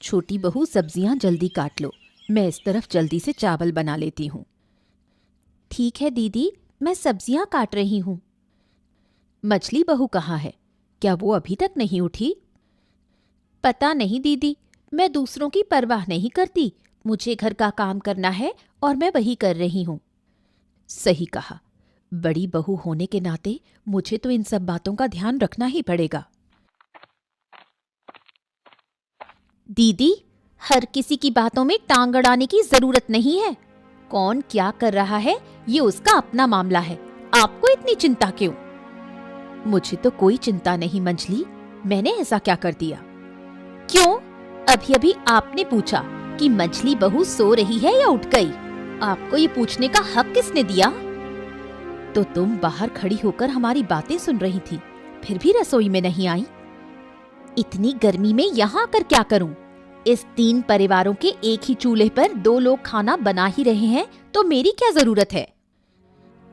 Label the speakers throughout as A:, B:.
A: छोटी बहू सब्जियां जल्दी काट लो, मैं इस तरफ जल्दी से चावल बना लेती हूँ। ठीक है दीदी, मैं सब्जियां काट रही हूँ। मछली बहू कहाँ है? क्या वो अभी तक नहीं उठी? पता नहीं दीदी, मैं दूसरों की परवाह नहीं करती। मुझे घर का काम करना है और मैं वही कर रही हूँ। सही कहा, बड़ी बहू होने के नाते मुझे तो इन सब बातों का ध्यान रखना ही पड़ेगा। दीदी, हर किसी की बातों में टांग अड़ाने की जरूरत नहीं है। कौन क्या कर रहा है ये उसका अपना मामला है, आपको इतनी चिंता क्यों? मुझे तो कोई चिंता नहीं मंजली, मैंने ऐसा क्या कर दिया? क्यों? अभी अभी आपने पूछा कि मछली बहू सो रही है या उठ गई। आपको ये पूछने का हक किसने दिया? तो तुम बाहर खड़ी होकर हमारी बातें सुन रही थी, फिर भी रसोई में नहीं आई। इतनी गर्मी में यहाँ आकर क्या करूं? इस 3 परिवारों के एक ही चूल्हे पर 2 लोग खाना बना ही रहे हैं, तो मेरी क्या जरूरत है?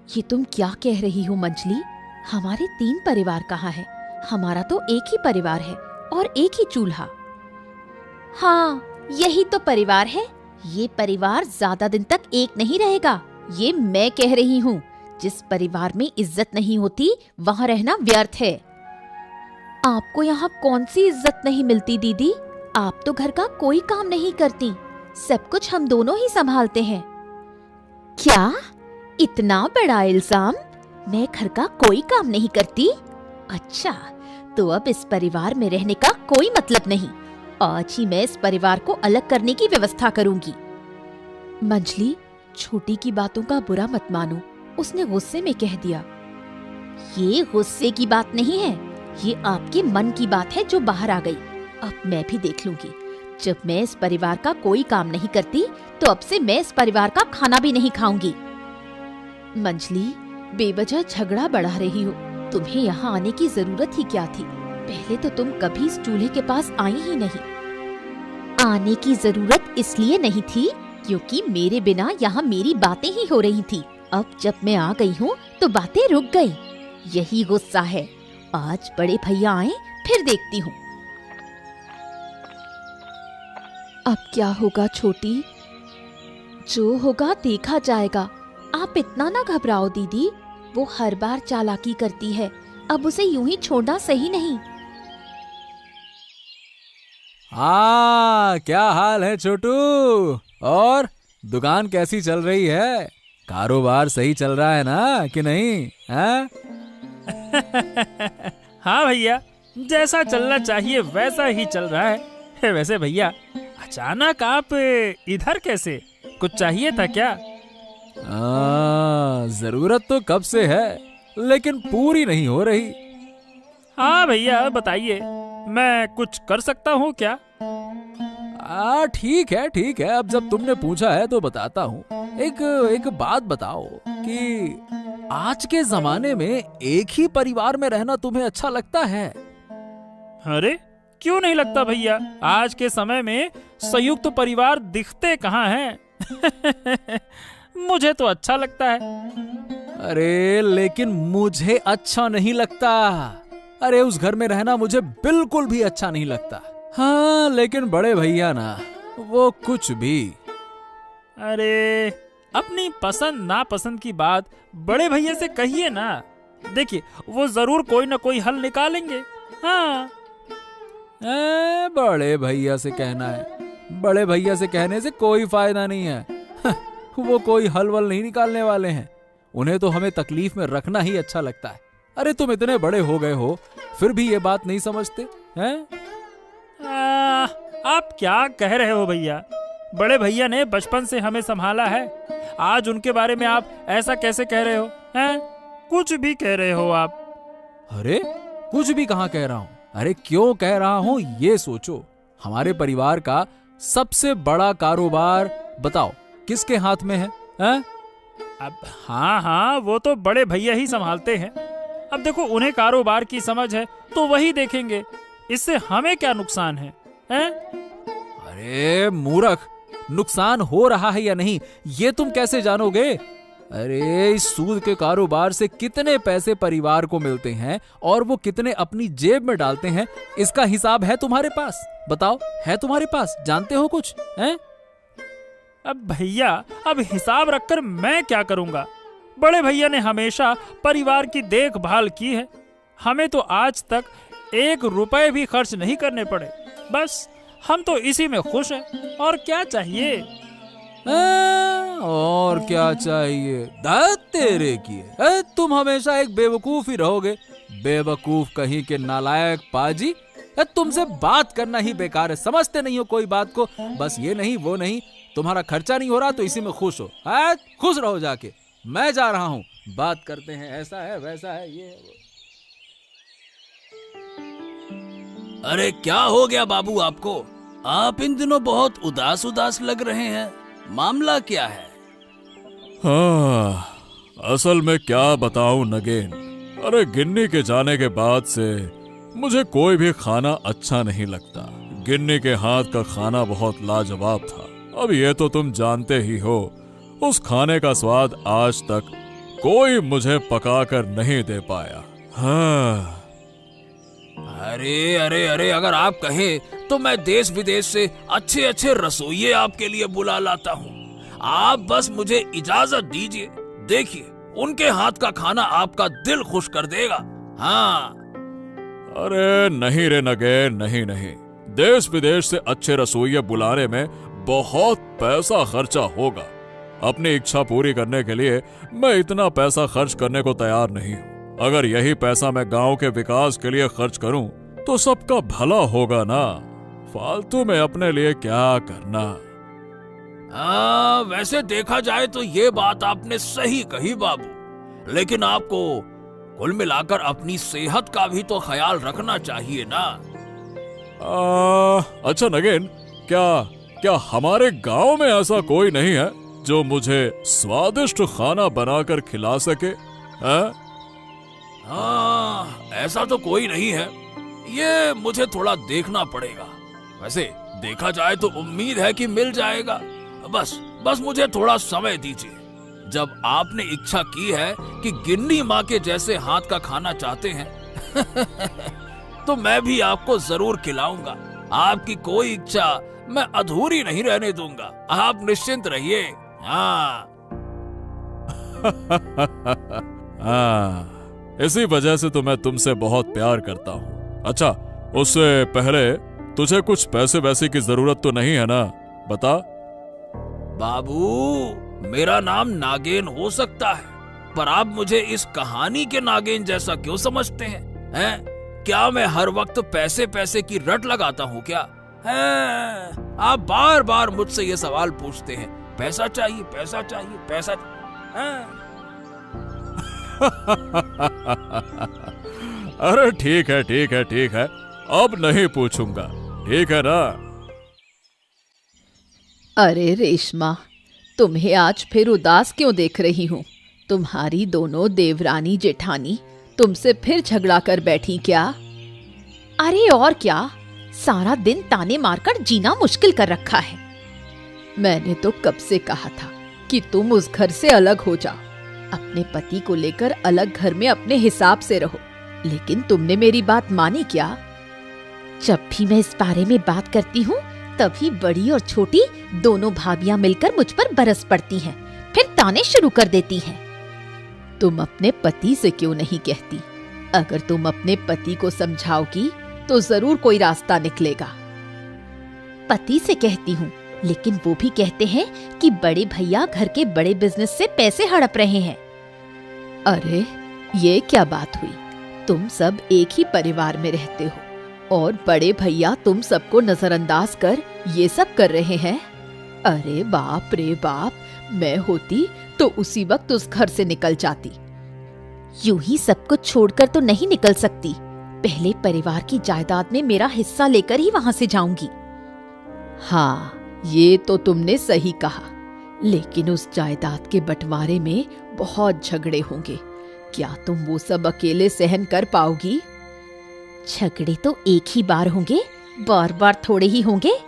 A: ये तुम क्या कह रही हो मंजली? हमारे 3 परिवार कहाँ है? हमारा तो एक ही परिवार है और एक ही चूल्हा। हाँ, यही तो परिवार है। ये परिवार ज्यादा दिन तक एक नहीं रहेगा, ये मैं कह रही हूँ। जिस परिवार में इज्जत नहीं होती वहाँ रहना व्यर्थ है। आपको यहाँ कौन सी इज्जत नहीं मिलती दीदी? आप तो घर का कोई काम नहीं करती, सब कुछ हम दोनों ही संभालते हैं। क्या? इतना बड़ा इल्जाम? मैं घर का कोई काम नहीं करती? अच्छा, तो अब इस परिवार में रहने का कोई मतलब नहीं। आज ही मैं इस परिवार को अलग करने की व्यवस्था करूंगी। मंजली, छोटी की बातों का बुरा मत मानो, उसने गुस्से में कह दिया। ये गुस्से की बात नहीं है, ये आपके मन की बात है जो बाहर आ गई। अब मैं भी देख लूंगी। जब मैं इस परिवार का कोई काम नहीं करती तो अब से मैं इस परिवार का खाना भी नहीं खाऊंगी। मंजली, बेवजह झगड़ा बढ़ा रही हो। तुम्हें यहाँ आने की जरूरत ही क्या थी? पहले तो तुम कभी इस चूल्हे के पास आई ही नहीं। आने की जरूरत इसलिए नहीं थी क्योंकि मेरे बिना यहाँ मेरी बातें ही हो रही थी। अब जब मैं आ गई हूँ तो बातें रुक गई। यही गुस्सा है। आज बड़े भैया आए फिर देखती हूँ। अब क्या होगा छोटी? जो होगा देखा जाएगा। आप इतना ना घबराओ दीदी, वो हर बार चालाकी करती है, अब उसे यूं ही छोड़ना सही नहीं।
B: हाँ, क्या हाल है छोटू? और दुकान कैसी चल रही है? कारोबार सही चल रहा है ना कि नहीं? हाँ?
C: हाँ भैया, जैसा चलना चाहिए वैसा ही चल रहा है। वैसे भैया, अचानक आप इधर कैसे? कुछ चाहिए था क्या?
B: जरूरत तो कब से है, लेकिन पूरी नहीं हो रही।
C: हाँ भैया, बताइए, मैं कुछ कर सकता हूँ क्या?
B: ठीक है, अब जब तुमने पूछा है तो बताता हूँ। एक बात बताओ कि आज के जमाने में एक ही परिवार में रहना तुम्हें अच्छा लगता है?
C: अरे क्यों नहीं लगता भैया, आज के समय में संयुक्त परिवार दिखते कहाँ हैं। मुझे तो अच्छा लगता है।
B: अरे लेकिन मुझे अच्छा नहीं लगता। अरे उस घर में रहना मुझे बिल्कुल भी अच्छा नहीं लगता। हाँ, लेकिन बड़े भैया ना, वो कुछ भी।
C: अरे अपनी पसंद नापसंद की बात बड़े भैया से कहिए ना। देखिए, वो जरूर कोई ना कोई हल निकालेंगे। हाँ,
B: बड़े भैया से कहना है? बड़े भैया से कहने से कोई फायदा नहीं है। वो कोई हल वल नहीं निकालने वाले हैं। उन्हें तो हमें तकलीफ में रखना ही अच्छा लगता है। अरे तुम इतने बड़े हो गए हो फिर भी ये बात नहीं समझते हैं?
C: आप क्या कह रहे हो भैया? बड़े भैया ने बचपन से हमें संभाला है, आज उनके बारे में आप ऐसा कैसे कह रहे हो? हैं? कुछ भी कह रहे हो आप।
B: अरे कुछ भी कहाँ कह रहा हूँ? अरे क्यों कह रहा हूँ ये सोचो। हमारे परिवार का सबसे बड़ा कारोबार बताओ किसके हाथ में है?
C: अब हाँ, वो तो बड़े भैया ही संभालते हैं। अब देखो, उन्हें कारोबार की समझ है तो वही देखेंगे, इससे हमें क्या नुकसान है?
B: अरे मूर्ख, नुकसान हो रहा है या नहीं ये तुम कैसे जानोगे? अरे इस सूद के कारोबार से कितने पैसे परिवार को मिलते हैं और वो कितने अपनी जेब में डालते हैं, इसका हिसाब है तुम्हारे पास? बताओ, है तुम्हारे पास? जानते हो कुछ? हैं?
C: अब भैया, अब हिसाब रखकर मैं क्या करूंगा? बड़े भैया ने हमेशा परिवार की देखभाल की है। हमें तो आज तक 1 रुपए भी खर्च नहीं करने पड़े। बस हम तो इसी में खुश हैं। और क्या चाहिए?
B: और क्या चाहिए? दाद तेरे की। तुम हमेशा एक बेवकूफ ही रहोगे। बेवकूफ कहीं के नालायक पाजी। तुमसे बात करना ही बेकार है, समझते नहीं हो कोई बात को। बस ये नहीं वो नहीं, तुम्हारा खर्चा नहीं हो रहा तो इसी में खुश हो। खुश रहो जाके। मैं जा रहा हूँ, बात करते हैं, ऐसा है वैसा है ये वो।
D: अरे क्या हो गया बाबू आपको? आप इन दिनों बहुत उदास उदास लग रहे हैं। मामला क्या है?
E: हाँ, असल में क्या बताऊं नगेन। अरे गिन्नी के जाने के बाद से मुझे कोई भी खाना अच्छा नहीं लगता। गिन्नी के हाथ का खाना बहुत लाजवाब था। अब ये तो तुम जानते ही हो, उस खाने का स्वाद आज तक कोई मुझे पका कर नहीं दे पाया। हाँ।
D: अरे अरे अरे, अगर आप कहें तो मैं देश विदेश से अच्छे अच्छे रसोइये आपके लिए बुला लाता हूँ। आप बस मुझे इजाजत दीजिए। देखिए, उनके हाथ का खाना आपका दिल खुश कर देगा। हाँ।
E: अरे नहीं रे नगेन, नहीं नहीं। देश विदेश से अच्छे रसोइये बुलाने में बहुत पैसा खर्चा होगा। अपनी इच्छा पूरी करने के लिए मैं इतना पैसा खर्च करने को तैयार नहीं हूँ। अगर यही पैसा मैं गांव के विकास के लिए खर्च करूं तो सबका भला होगा ना। फालतू में अपने लिए क्या करना।
D: वैसे देखा जाए तो ये बात आपने सही कही बाबू, लेकिन आपको कुल मिलाकर अपनी सेहत का भी तो ख्याल रखना चाहिए ना।
E: अच्छा नगेन, क्या हमारे गांव में ऐसा कोई नहीं है जो मुझे स्वादिष्ट खाना बनाकर खिला सके?
D: ऐसा तो कोई नहीं है। ये मुझे थोड़ा देखना पड़ेगा। वैसे देखा जाए तो उम्मीद है कि मिल जाएगा। बस मुझे थोड़ा समय दीजिए। जब आपने इच्छा की है कि गिन्नी माँ के जैसे हाथ का खाना चाहते हैं तो मैं भी आपको जरूर खिलाऊंगा। आपकी कोई इच्छा मैं अधूरी नहीं रहने दूंगा। आप निश्चिंत रहिए। हाँ।
E: इसी वजह से तो मैं तुमसे बहुत प्यार करता हूँ। अच्छा, उससे पहले तुझे कुछ पैसे वैसे की जरूरत तो नहीं है ना? बता।
D: बाबू, मेरा नाम नागेन हो सकता है, पर आप मुझे इस कहानी के नागेन जैसा क्यों समझते हैं? क्या मैं हर वक्त पैसे पैसे की रट लगाता हूँ क्या? आप बार बार मुझसे ये सवाल पूछते हैं, पैसा चाहिए पैसा चाहिए पैसा।
E: अरे ठीक है, अब नहीं पूछूंगा, ठीक है ना?
A: अरे रेशमा, तुम्हें आज फिर उदास क्यों देख रही हूँ? तुम्हारी दोनों देवरानी जेठानी तुमसे फिर झगड़ा कर बैठी क्या? अरे और क्या, सारा दिन ताने मारकर जीना मुश्किल कर रखा है। मैंने तो कब से कहा था कि तुम उस घर से अलग हो जाओ, अपने पति को लेकर अलग घर में अपने हिसाब से रहो, लेकिन तुमने मेरी बात मानी क्या? जब भी मैं इस बारे में बात करती हूँ तभी बड़ी और छोटी दोनों भाभियां मिलकर मुझ पर बरस पड़ती हैं, फिर ताने शुरू कर देती हैं। तुम अपने पति से क्यों नहीं कहती? अगर तुम अपने पति को समझाओगी तो जरूर कोई रास्ता निकलेगा। पति से कहती हूँ, लेकिन वो भी कहते हैं कि बड़े भैया घर के बड़े बिजनेस से पैसे हड़प रहे हैं। अरे ये क्या बात हुई? तुम सब एक ही परिवार में रहते हो और बड़े भैया तुम सबको नजरअंदाज कर ये सब कर रहे हैं। अरे बाप रे बाप, मैं होती तो उसी वक्त उस घर से निकल जाती। यूं ही सब कुछ छोड़कर तो नहीं निकल सकती, पहले परिवार की जायदाद में मेरा हिस्सा लेकर ही वहां से जाऊंगी। हाँ, ये तो तुमने सही कहा, लेकिन उस जायदाद के बंटवारे में बहुत झगड़े होंगे। क्या तुम वो सब अकेले सहन कर पाओगी? झगड़े तो एक ही बार होंगे, बार बार थोड़े ही होंगे।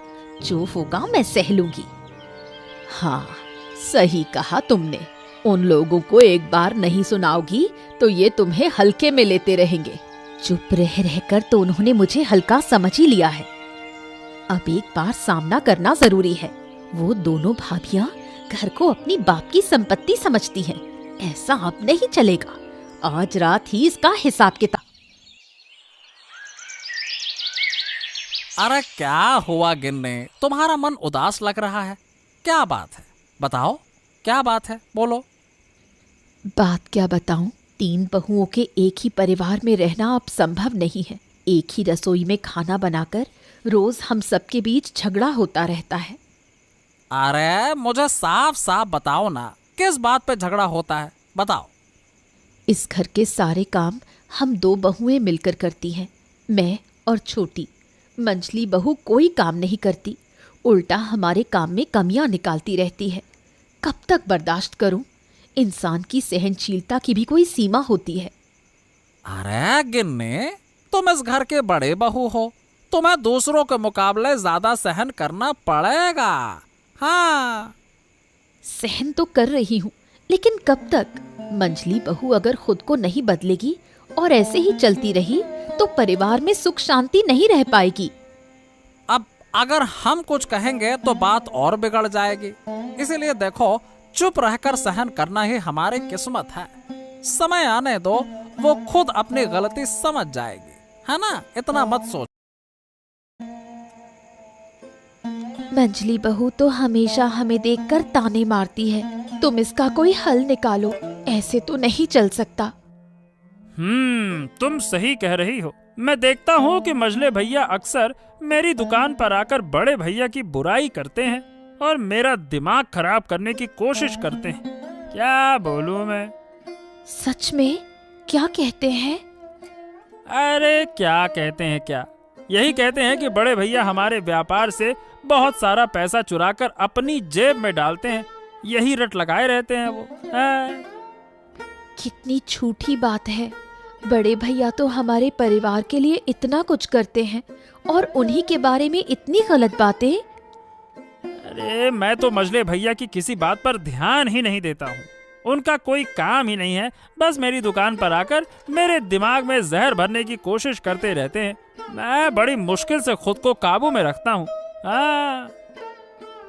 A: जो होगा मैं सह लूंगी। हाँ, सही कहा तुमने। उन लोगों को एक बार नहीं सुनाओगी तो ये तुम्हें हल्के में लेते रहेंगे। चुप रह रहकर तो उन्होंने मुझे हल्का समझ ही लिया है। अब एक बार सामना करना जरूरी है। वो दोनों भाभियां घर को अपनी बाप की संपत्ति समझती हैं। ऐसा अब नहीं चलेगा। आज रात ही इसका हिसाब किताब।
B: अरे क्या हुआ गिन्ने, तुम्हारा मन उदास लग रहा है? क्या बात है, बताओ क्या बात है, बोलो।
A: बात क्या बताऊं, 3 बहुओं के एक ही परिवार में रहना अब संभव नहीं है। एक ही रसोई में खाना बनाकर रोज हम सबके बीच झगड़ा होता रहता है।
B: अरे मुझे साफ साफ बताओ ना, किस बात पे झगड़ा होता है, बताओ।
A: इस घर के सारे काम हम 2 बहुएं मिलकर करती हैं, मैं और छोटी। मंझली बहू कोई काम नहीं करती, उल्टा हमारे काम में कमियां निकालती रहती है। कब तक बर्दाश्त करूं? इंसान की सहनशीलता की भी कोई सीमा होती है।
B: अरे गिन्ने, तुम इस घर के बड़े बहू हो, तुम्हें दूसरों के मुकाबले ज्यादा सहन करना पड़ेगा। हाँ,
A: सहन तो कर रही हूँ, लेकिन कब तक? मंझली बहू अगर खुद को नहीं बदलेगी और ऐसे ही चलती रही तो परिवार में सुख शांति नहीं रह पाएगी।
B: अब अगर हम कुछ कहेंगे तो बात और बिगड़ जाएगी। इसीलिए देखो, चुप रहकर सहन करना ही हमारी किस्मत है। समय आने दो, वो खुद अपनी गलती समझ जाएगी, है ना? इतना मत सोच।
A: मंझली बहू तो हमेशा हमें देखकर ताने मारती है। तुम इसका कोई हल निकालो, ऐसे तो नहीं चल सकता।
C: तुम सही कह रही हो। मैं देखता हूँ कि मझले भैया अक्सर मेरी दुकान पर आकर बड़े भैया की बुराई करते हैं और मेरा दिमाग खराब करने की कोशिश करते हैं। क्या बोलूं मैं?
A: सच में? क्या कहते हैं?
C: अरे क्या कहते हैं क्या, यही कहते हैं कि बड़े भैया हमारे व्यापार से बहुत सारा पैसा चुराकर अपनी जेब में डालते हैं। यही रट लगाए रहते हैं वो।
A: कितनी झूठी बात है। बड़े भैया तो हमारे परिवार के लिए इतना कुछ करते हैं और उन्हीं के बारे में इतनी गलत बातें।
C: अरे मैं तो मझले भैया की किसी बात पर ध्यान ही नहीं देता हूँ। उनका कोई काम ही नहीं है, बस मेरी दुकान पर आकर मेरे दिमाग में जहर भरने की कोशिश करते रहते हैं। मैं बड़ी मुश्किल से खुद को काबू में रखता हूँ।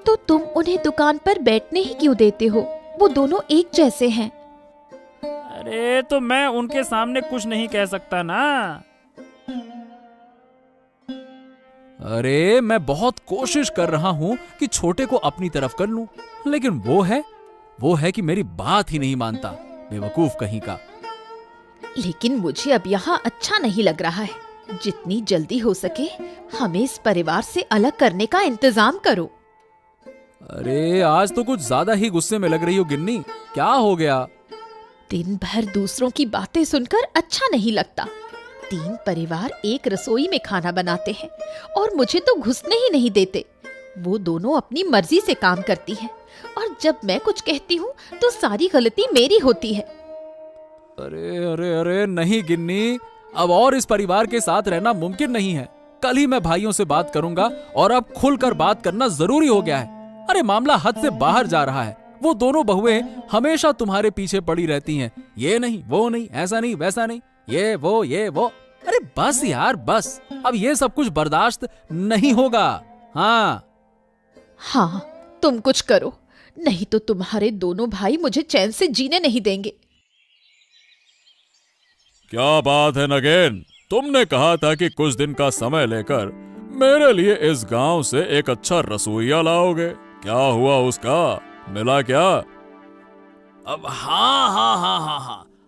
A: तो तुम उन्हें दुकान पर बैठने ही क्यों देते हो? वो दोनों एक जैसे हैं।
C: अरे तो मैं उनके सामने कुछ नहीं कह सकता ना।
B: अरे मैं बहुत कोशिश कर रहा हूं कि छोटे को अपनी तरफ कर लूं, लेकिन वो है कि मेरी बात ही नहीं मानता, बेवकूफ कहीं का।
A: लेकिन मुझे अब यहाँ अच्छा नहीं लग रहा है। जितनी जल्दी हो सके हमें इस परिवार से अलग करने का इंतजाम करो।
B: अरे आज तो कुछ ज्यादा ही गुस्से में लग रही हो गिन्नी, क्या हो गया?
A: दिन भर दूसरों की बातें सुनकर अच्छा नहीं लगता। 3 परिवार एक रसोई में खाना बनाते हैं और मुझे तो घुसने ही नहीं देते। वो दोनों अपनी मर्जी से काम करती हैं और जब मैं कुछ कहती हूँ तो सारी गलती मेरी होती है।
B: अरे अरे अरे नहीं गिन्नी, अब और इस परिवार के साथ रहना मुमकिन नहीं है। कल ही मैं भाइयों से बात करूंगा और अब खुलकर बात करना जरूरी हो गया है। अरे मामला हद से बाहर जा रहा है। वो दोनों बहुएं हमेशा तुम्हारे पीछे पड़ी रहती हैं। ये नहीं, वो नहीं, ऐसा नहीं, वैसा नहीं, ये वो। अरे बस यार बस, अब ये सब कुछ बर्दाश्त नहीं होगा।
A: हाँ, तुम कुछ करो, नहीं तो तुम्हारे दोनों भाई मुझे चैन से जीने नहीं देंगे।
E: क्या बात है नगेन, तुमने कहा था कि कुछ दिन का समय लेकर मेरे लिए इस गांव से एक अच्छा रसोइया लाओगे। क्या हुआ उसका? मिला क्या?
D: अब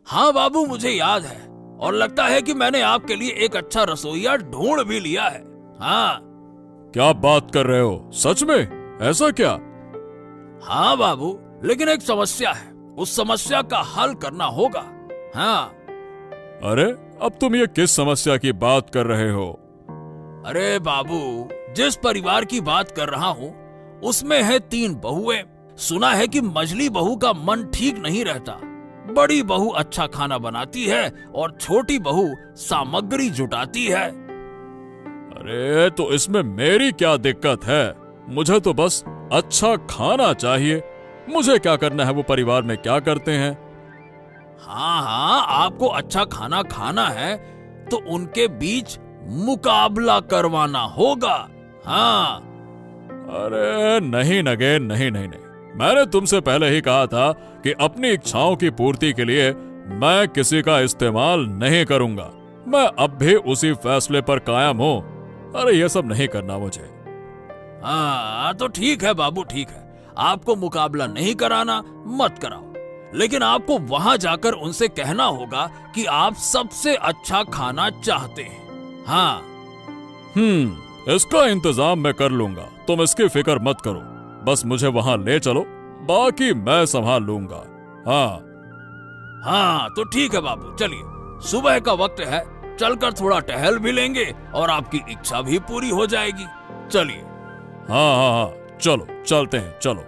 D: हाँ बाबू, मुझे याद है और लगता है कि मैंने आपके लिए एक अच्छा रसोइया ढूंढ भी लिया है। हाँ।
E: क्या बात कर रहे हो? सच में? ऐसा क्या?
D: हाँ बाबू, लेकिन एक समस्या है, उस समस्या का हल करना होगा। हाँ।
E: अरे अब तुम ये किस समस्या की बात कर रहे हो?
D: अरे बाबू, जिस परिवार की बात कर रहा हूँ उसमें है 3 बहुएं। सुना है कि मझली बहू का मन ठीक नहीं रहता। बड़ी बहू अच्छा खाना बनाती है और छोटी बहू सामग्री जुटाती है।
E: अरे तो इसमें मेरी क्या दिक्कत है? मुझे तो बस अच्छा खाना चाहिए। मुझे क्या करना है वो परिवार में क्या करते हैं?
D: हाँ, आपको अच्छा खाना खाना है तो उनके बीच मुकाबला करवाना होगा। हाँ।
E: अरे नहीं नगेन, नहीं नहीं नहीं, मैंने तुमसे पहले ही कहा था कि अपनी इच्छाओं की पूर्ति के लिए मैं किसी का इस्तेमाल नहीं करूंगा। मैं अब भी उसी फैसले पर कायम हूं। अरे ये सब नहीं करना मुझे।
D: हाँ तो ठीक है बाबू, ठीक है, आपको मुकाबला नहीं कराना, मत कराओ, लेकिन आपको वहां जाकर उनसे कहना होगा कि आप सबसे अच्छा खाना चाहते हैं। हाँ।
E: इसका इंतजाम मैं कर लूंगा, तुम इसकी फिक्र मत करो। बस मुझे वहां ले चलो, बाकी मैं संभाल लूंगा। हाँ
D: हाँ तो ठीक है बाबू, चलिए, सुबह का वक्त है, चलकर थोड़ा टहल भी लेंगे और आपकी इच्छा भी पूरी हो जाएगी। चलिए।
E: हाँ हाँ हाँ, चलो चलते हैं, चलो।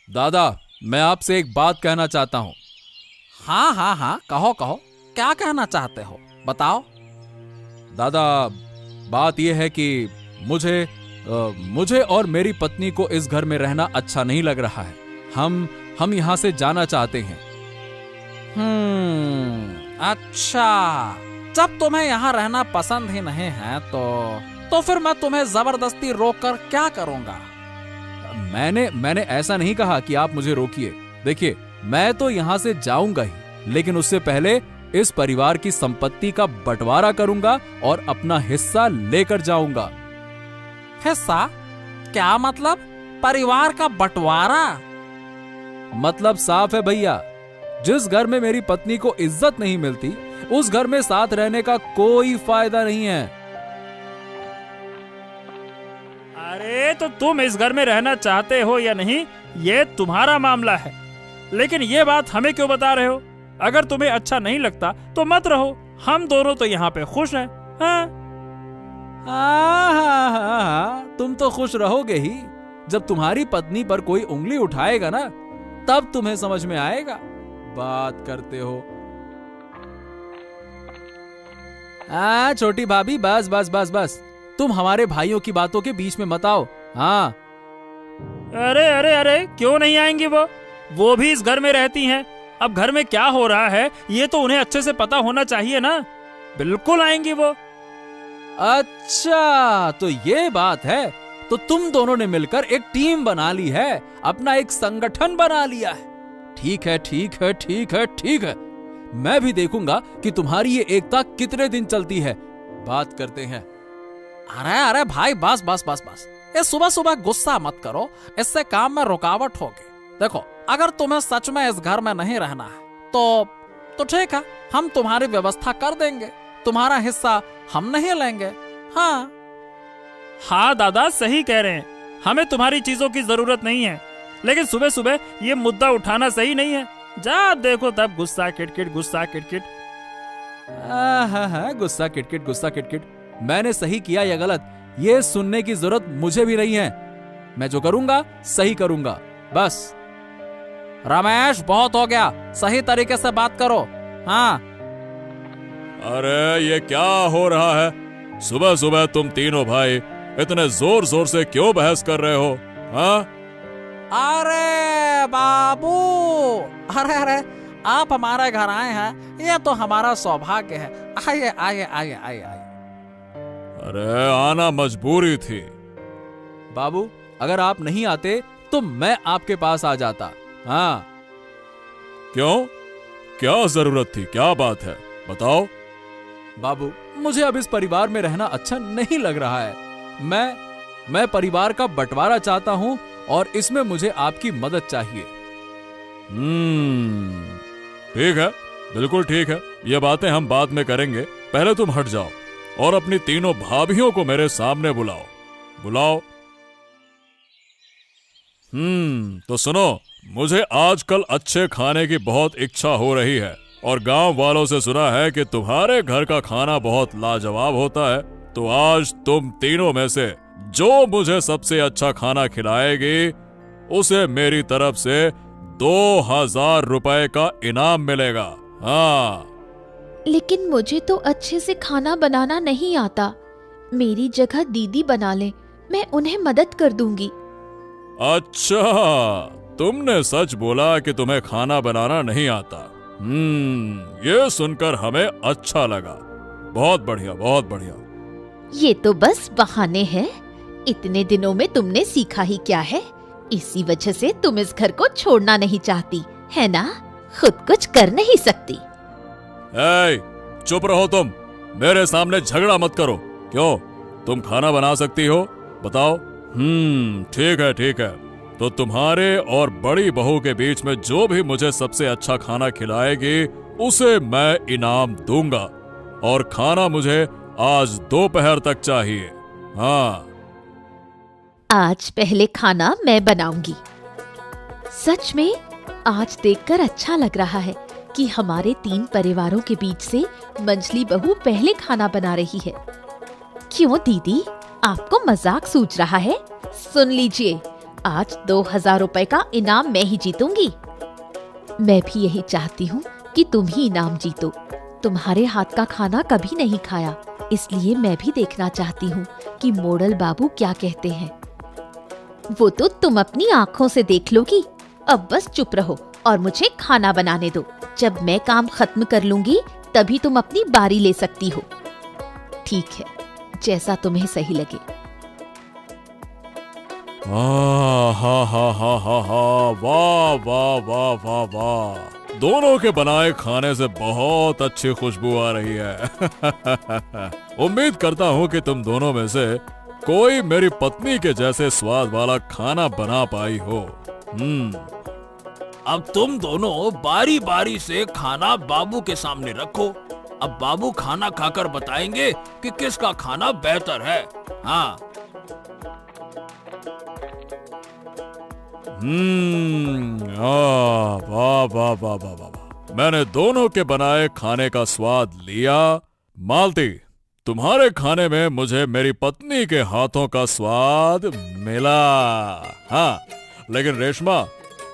B: दादा, मैं आपसे एक बात कहना चाहता हूँ।
F: हाँ हाँ हाँ, कहो कहो, क्या कहना चाहते हो, बताओ।
B: दादा, बात यह है कि मुझे और मेरी पत्नी को इस घर में रहना अच्छा नहीं लग रहा है। हम यहाँ से जाना चाहते हैं।
F: अच्छा, जब तुम्हें यहाँ रहना पसंद ही नहीं है तो फिर मैं तुम्हें जबरदस्ती रोककर क्या करूँगा।
B: मैंने ऐसा नहीं कहा कि आप मुझे रोकिए। देखिए, मैं तो यहाँ से जाऊंगा ही, लेकिन उससे पहले इस परिवार की संपत्ति का बंटवारा करूंगा और अपना हिस्सा लेकर जाऊंगा।
F: हिस्सा? क्या मतलब? परिवार का बंटवारा?
B: मतलब साफ है भैया, जिस घर में मेरी पत्नी को इज्जत नहीं मिलती, उस घर में साथ रहने का कोई फायदा नहीं है।
C: अरे तो तुम इस घर में रहना चाहते हो या नहीं, ये तुम्हारा मामला है, लेकिन ये बात हमें क्यों बता रहे हो? अगर तुम्हें अच्छा नहीं लगता तो मत रहो, हम दोनों तो यहाँ पे खुश हैं।
B: हाँ, तुम तो खुश रहोगे ही। जब तुम्हारी पत्नी पर कोई उंगली उठाएगा ना, तब तुम्हें समझ में आएगा। बात करते हो। छोटी भाभी, बस बस बस बस, तुम हमारे भाइयों की बातों के बीच में मत आओ। हाँ।
C: अरे अरे अरे, क्यों नहीं आएंगी? वो भी इस घर में रहती हैं। अब घर में क्या हो रहा है ये तो उन्हें अच्छे से पता होना चाहिए ना। बिल्कुल आएंगी वो।
B: अच्छा, तो ये बात है। तो तुम दोनों ने मिलकर एक टीम बना ली है, अपना एक संगठन बना लिया है। ठीक है ठीक है ठीक है ठीक है, मैं भी देखूंगा कि तुम्हारी ये एकता कितने दिन चलती है। बात करते हैं।
F: अरे अरे भाई, बस बस बस बस, ये सुबह सुबह गुस्सा मत करो, इससे काम में रुकावट होगी। देखो, अगर तुम्हें सच में इस घर में नहीं रहना है तो ठीक है, हम तुम्हारी व्यवस्था कर देंगे, तुम्हारा हिस्सा हम नहीं लेंगे। हाँ
C: हाँ दादा, सही कह रहे हैं, हमें तुम्हारी चीजों की जरूरत नहीं है, लेकिन सुबह सुबह ये मुद्दा उठाना सही नहीं है। जा देखो तब गुस्सा किटकिट, गुस्सा किटकिट।
B: हाँ, गुस्सा किटकिट, गुस्सा किटकिट। मैंने सही किया या गलत, ये सुनने की जरूरत मुझे भी नहीं है। मैं जो करूंगा सही करूंगा, बस।
F: रमेश, बहुत हो गया, सही तरीके से बात करो। हाँ।
E: अरे ये क्या हो रहा है? सुबह सुबह तुम तीनों भाई इतने जोर जोर से क्यों बहस कर रहे हो? हाँ?
F: अरे बाबू, अरे अरे, आप हमारे घर आए हैं, ये तो हमारा सौभाग्य है। आइए आइए आइए आइए आइए।
E: अरे आना मजबूरी थी।
B: बाबू, अगर आप नहीं आते तो मैं आपके पास आ जाता। हाँ।
E: क्यों? क्या जरूरत थी? क्या बात है, बताओ।
B: बाबू, मुझे अब इस परिवार में रहना अच्छा नहीं लग रहा है। मैं परिवार का बंटवारा चाहता हूं और इसमें मुझे आपकी मदद चाहिए।
E: ठीक है, बिल्कुल ठीक है, ये बातें हम बाद में करेंगे। पहले तुम हट जाओ और अपनी तीनों भाभियों को मेरे सामने बुलाओ। बुलाओ। तो सुनो, मुझे आजकल अच्छे खाने की बहुत इच्छा हो रही है और गांव वालों से सुना है कि तुम्हारे घर का खाना बहुत लाजवाब होता है। तो आज तुम तीनों में से जो मुझे सबसे अच्छा खाना खिलाएगी, उसे मेरी तरफ से 2000 रुपए का इनाम मिलेगा। हाँ।
A: लेकिन मुझे तो अच्छे से खाना बनाना नहीं आता। मेरी जगह दीदी बना ले, मैं उन्हें मदद कर दूंगी।
E: अच्छा, तुमने सच बोला कि तुम्हें खाना बनाना नहीं आता। ये सुनकर हमें अच्छा लगा। बहुत बढ़िया, बहुत बढ़िया।
A: ये तो बस बहाने हैं। इतने दिनों में तुमने सीखा ही क्या है? इसी वजह से तुम इस घर को छोड़ना नहीं चाहती, है ना? खुद कुछ कर नहीं सकती।
E: चुप रहो तुम, मेरे सामने झगड़ा मत करो। क्यों, तुम खाना बना सकती हो? बताओ। ठीक है, ठीक है। तो तुम्हारे और बड़ी बहू के बीच में जो भी मुझे सबसे अच्छा खाना खिलाएगी उसे मैं इनाम दूंगा, और खाना मुझे आज दोपहर तक चाहिए। हाँ,
A: आज पहले खाना मैं बनाऊंगी। सच में आज देखकर अच्छा लग रहा है कि हमारे 3 परिवारों के बीच से मंझली बहू पहले खाना बना रही है। क्यों दीदी, आपको मजाक सूझ रहा है? सुन लीजिए, आज 2000 रुपए का इनाम मैं ही जीतूंगी। मैं भी यही चाहती हूँ कि तुम ही इनाम जीतो। तुम्हारे हाथ का खाना कभी नहीं खाया, इसलिए मैं भी देखना चाहती हूँ कि मोड़ल बाबू क्या कहते हैं। वो तो तुम अपनी आँखों से देख लोगी। अब बस चुप रहो और मुझे खाना बनाने दो। जब मैं काम खत्म कर लूंगी तभी तुम अपनी बारी ले सकती हो। ठीक है, जैसा तुम्हें सही लगे।
E: हा हा हा हा, वाह वाह वाह वाह वाह। दोनों के बनाए खाने से बहुत अच्छी खुशबू आ रही है। उम्मीद करता हूँ कि तुम दोनों में से कोई मेरी पत्नी के जैसे स्वाद वाला खाना बना पाई हो।
D: अब तुम दोनों बारी बारी से खाना बाबू के सामने रखो। अब बाबू खाना खाकर बताएंगे कि किसका खाना बेहतर है। हाँ।
E: वाह वाह वाह वाह वाह। मैंने दोनों के बनाए खाने का स्वाद लिया। मालती, तुम्हारे खाने में मुझे मेरी पत्नी के हाथों का स्वाद मिला। हाँ, लेकिन रेशमा,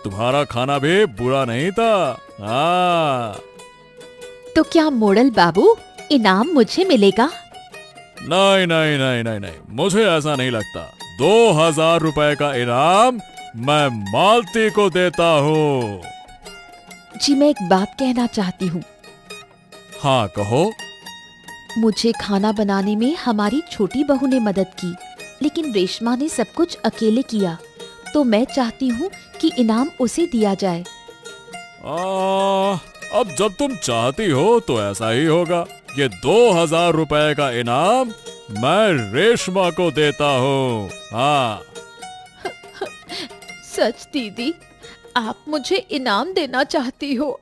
E: तुम्हारा खाना भी बुरा नहीं था। हाँ।
A: तो क्या मोड़ल बाबू, इनाम मुझे मिलेगा?
E: नहीं नहीं नहीं नहीं नहीं, मुझे ऐसा नहीं लगता। 2000 रुपए का इनाम मैं मालती को देता हूँ।
A: जी, मैं एक बात कहना चाहती हूँ।
E: हाँ, कहो।
A: मुझे खाना बनाने में हमारी छोटी बहू ने मदद की, लेकिन रेशमा ने सब कुछ अकेले किया, तो मैं चाहती हूँ कि इनाम उसे दिया जाए।
E: अब जब तुम चाहती हो तो ऐसा ही होगा। ये 2000 रुपए का इनाम मैं रेशमा को देता हूँ। हाँ।
A: सच दीदी, आप मुझे इनाम देना चाहती हो?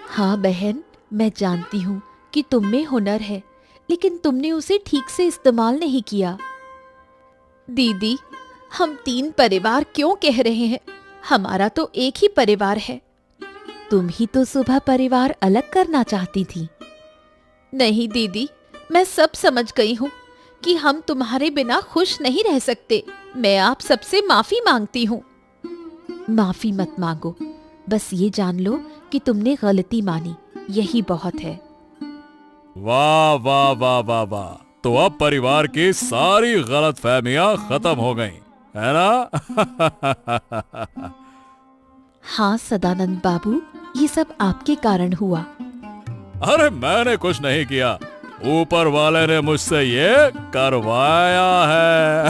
A: हाँ बहन, मैं जानती हूँ कि तुम में हुनर है, लेकिन तुमने उसे ठीक से इस्तेमाल नहीं किया। दीदी, हम 3 परिवार क्यों कह रहे हैं? हमारा तो एक ही परिवार है। तुम ही तो सुबह परिवार अलग करना चाहती थी। नहीं दीदी, मैं सब समझ गई हूँ कि हम तुम्हारे बिना खुश नहीं रह सकते। मैं आप सबसे माफी मांगती हूँ। माफी मत मांगो, बस ये जान लो कि तुमने गलती मानी, यही बहुत है।
E: वाह वाह वाह वाह वाह। तो अब परिवार की सारी गलतफहमियां खत्म हो गईं, है ना?
A: हाँ सदानंद बाबू, ये सब आपके कारण हुआ।
E: अरे मैंने कुछ नहीं किया, ऊपर वाले ने मुझसे ये करवाया है।